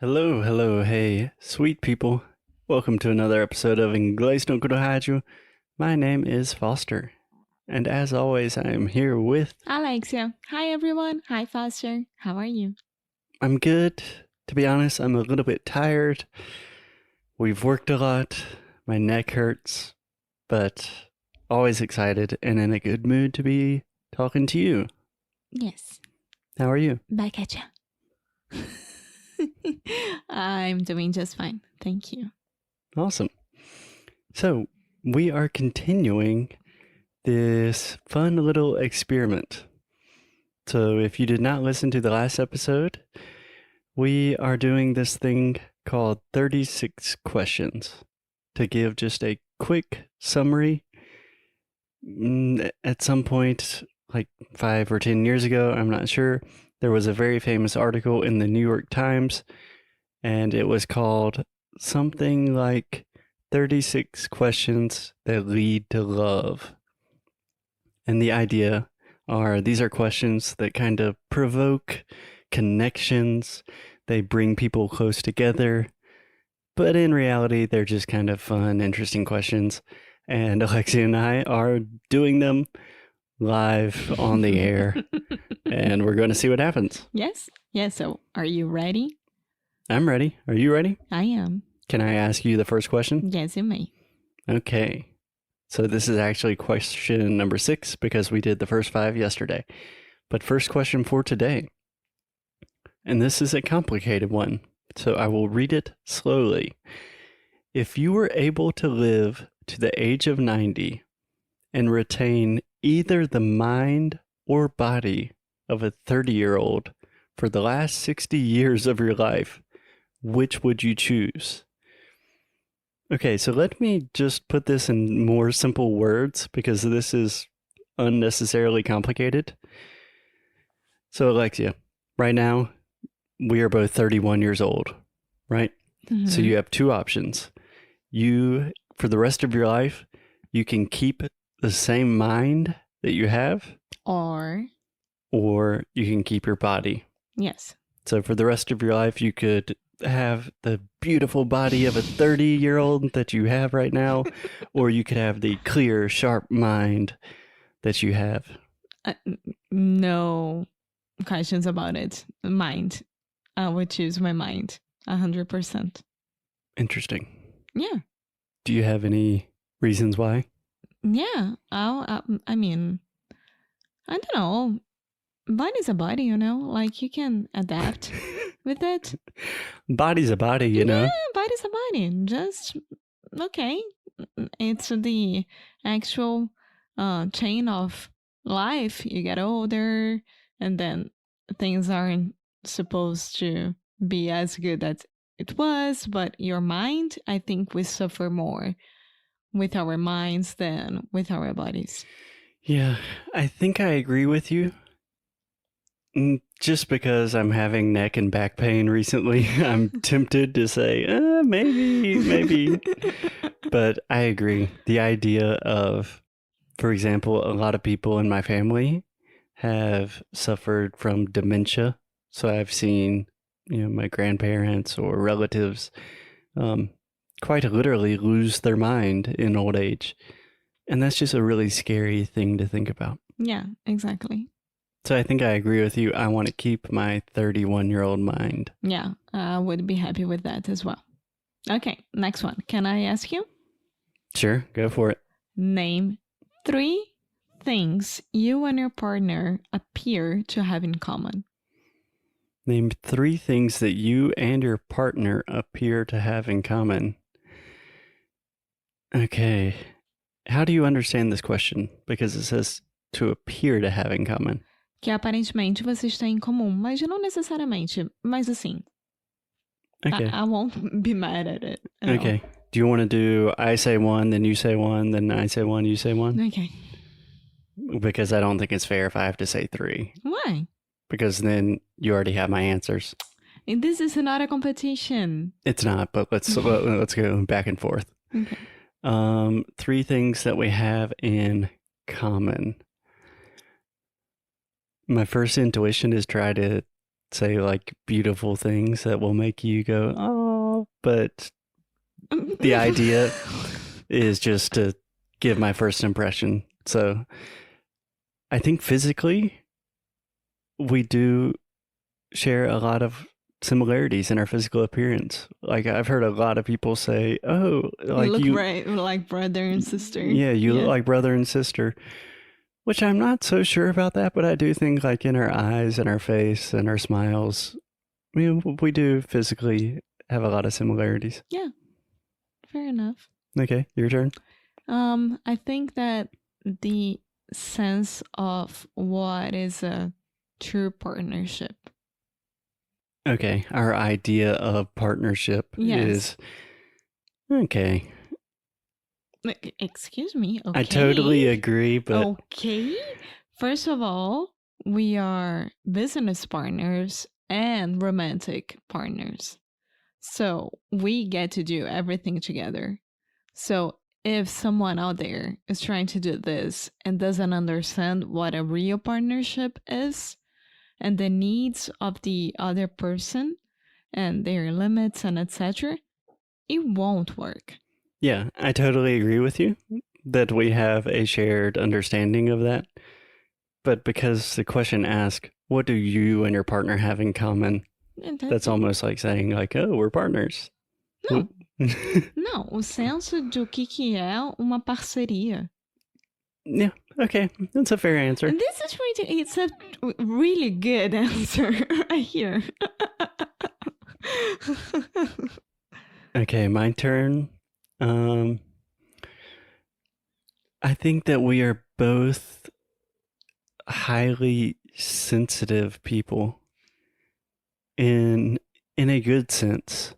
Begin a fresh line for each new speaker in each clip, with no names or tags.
Hello, hello, hey, sweet people. Welcome to another episode of Inglês no Rádio. My name is Foster, and as always, I am here with...
Alexia. Hi, everyone. Hi, Foster. How are you?
I'm good. To be honest, I'm a little bit tired. We've worked a lot. My neck hurts, but always excited and in a good mood to be talking to you.
Yes.
How are you?
Back at ya. I'm doing just fine. Thank you.
Awesome. So, we are continuing this fun little experiment. So, if you did not listen to the last episode, we are doing this thing called 36 questions to give just a quick summary. At some point, like 5 or 10 years ago, I'm not sure, there was a very famous article in the New York Times, and it was called something like 36 questions that lead to love. And the idea are these are questions that kind of provoke connections. They bring people close together. But in reality, they're just kind of fun, interesting questions. And Alexia and I are doing them live on the air. And we're going to see what happens.
Yes. Yes. So, are you ready?
I'm ready. Are you ready?
I am.
Can I ask you the first question?
Yes, you may.
Okay. So this is actually question number 6 because we did the first 5 yesterday. But first question for today. And this is a complicated one, so I will read it slowly. If you were able to live to the age of 90 and retain either the mind or body of a 30-year-old for the last 60 years of your life, which would you choose? Okay, so let me just put this in more simple words because this is unnecessarily complicated. So, Alexia, right now, we are both 31 years old, right?
Mm-hmm.
So you have 2 options. You, for the rest of your life, you can keep the same mind that you have,
Or
you can keep your body.
yes.
So for the rest of your life, you could have the beautiful body of a 30-year-old that you have right now, or you could have the clear, sharp mind that you have.
No questions about it. Mind. I would choose my mind. 100%.
Interesting.
Yeah.
Do you have any reasons why?
Yeah. I mean, I don't know. Body's a body, like you can adapt with it.
Body's a body, you know?
Yeah, body's a body. Just, okay. It's the actual chain of life. You get older, and then things aren't supposed to be as good as it was, but your mind, I think we suffer more with our minds than with our bodies.
Yeah, I think I agree with you. Just because I'm having neck and back pain recently, I'm tempted to say, maybe. But I agree. The idea of, for example, a lot of people in my family have suffered from dementia. So I've seen, my grandparents or relatives quite literally lose their mind in old age. And that's just a really scary thing to think about.
Yeah, exactly.
So I think I agree with you. I want to keep my 31-year-old mind.
Yeah, I would be happy with that as well. Okay, next one. Can I ask you?
Sure, go for it.
Name 3 things you and your partner appear to have in common.
Name 3 things that you and your partner appear to have in common. Okay. How do you understand this question? Because it says to appear to have in common.
Que aparentemente vocês têm em comum, mas não necessariamente. Mas assim,
Okay.
I won't be mad at it.
Okay. Do you want to do I say one, then you say one, then I say one, you say one?
Okay.
Because I don't think it's fair if I have to say 3.
Why?
Because then you already have my answers.
This is not a competition.
It's not, but let's go back and forth.
Okay.
3 things that we have in common. My first intuition is try to say like beautiful things that will make you go, oh, but the idea is just to give my first impression. So I think physically we do share a lot of similarities in our physical appearance. Like I've heard a lot of people say, "Oh, like
look right, like brother and sister."
Yeah, you look like brother and sister." Which I'm not so sure about that, but I do think like in our eyes and our face and our smiles, we do physically have a lot of similarities.
Yeah, fair enough.
Okay, your turn.
I think that the sense of what is a true partnership.
Okay, our idea of partnership
Yes.
is okay.
Excuse me. Okay.
I totally agree, but
Okay. First of all, we are business partners and romantic partners. So we get to do everything together. So if someone out there is trying to do this and doesn't understand what a real partnership is and the needs of the other person and their limits and etc., it won't work.
yeah, I totally agree with you that we have a shared understanding of that. But because the question asks, what do you and your partner have in common? That's almost like saying like, oh, we're partners.
Não. Não, o senso do que é uma parceria.
Yeah, okay. That's a fair answer.
And this is really, it's a really good answer right here.
Okay, my turn. I think that we are both highly sensitive people in a good sense.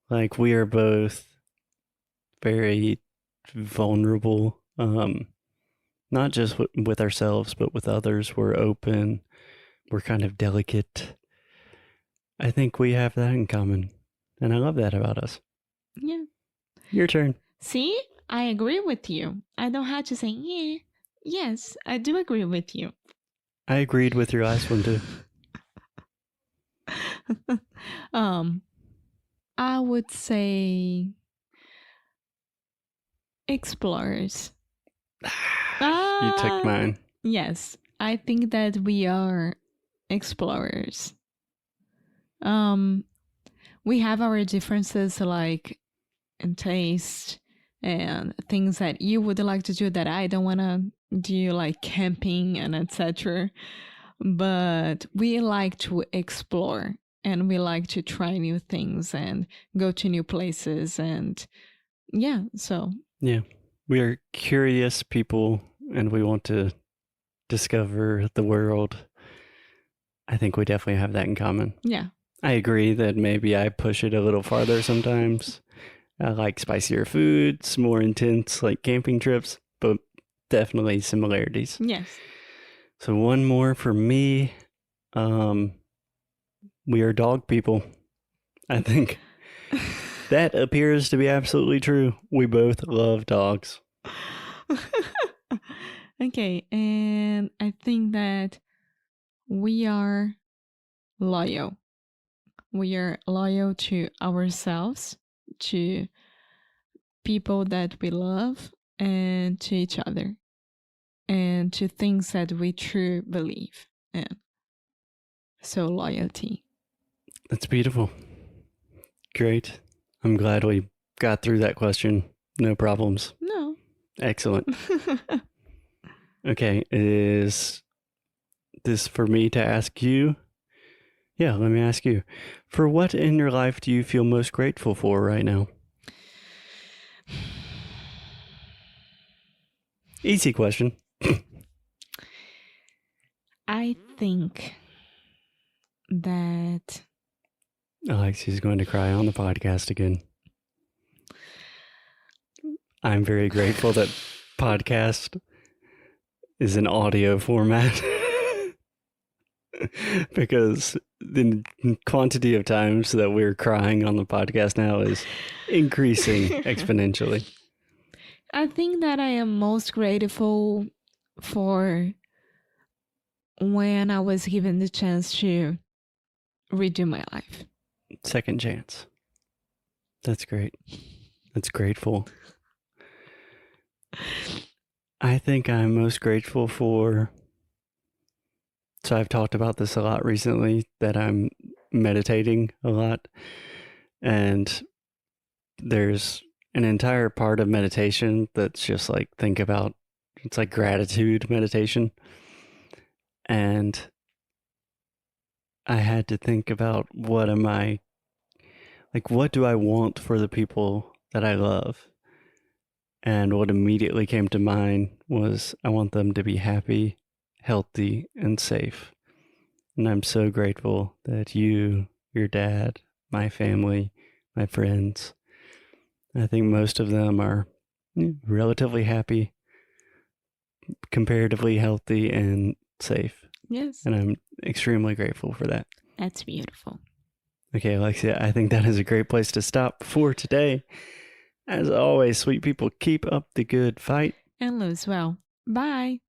Like we are both very vulnerable, not just with ourselves, but with others. We're open. We're kind of delicate. I think we have that in common, and I love that about us.
Yeah.
Your turn.
See, I agree with you. I don't have to say, yeah. Yes, I do agree with you.
I agreed with your last one too.
I would say explorers.
You took mine.
Yes, I think that we are explorers. We have our differences like in taste and things that you would like to do that I don't want to do, like camping and etc. But we like to explore and we like to try new things and go to new places and yeah, so
yeah, we are curious people and we want to discover the world. I think we definitely have that in common.
Yeah.
I agree that maybe I push it a little farther sometimes. I like spicier foods, more intense like camping trips, but definitely similarities.
Yes.
So one more for me. We are dog people. I think that appears to be absolutely true. We both love dogs.
Okay, and I think that we are loyal. We are loyal to ourselves, to people that we love, and to each other, and to things that we truly believe in. So, loyalty.
That's beautiful. Great. I'm glad we got through that question. No problems.
No.
Excellent. Okay, is this for me to ask you? Yeah, let me ask you. For what in your life do you feel most grateful for right now? Easy question.
I think that
Alexi's going to cry on the podcast again. I'm very grateful that podcast is an audio format because the quantity of times that we're crying on the podcast now is increasing exponentially.
I think that I am most grateful for when I was given the chance to redo my life.
Second chance. That's great. That's grateful. I think I'm most grateful for... So I've talked about this a lot recently, that I'm meditating a lot. And there's an entire part of meditation that's just like, it's like gratitude meditation. And I had to think about what do I want for the people that I love? And what immediately came to mind was I want them to be happy, healthy, and safe. And I'm so grateful that you, your dad, my family, my friends, I think most of them are relatively happy, comparatively healthy, and safe.
Yes.
And I'm extremely grateful for that.
That's beautiful.
Okay, Alexia, I think that is a great place to stop for today. As always, sweet people, keep up the good fight.
And lose well. Bye.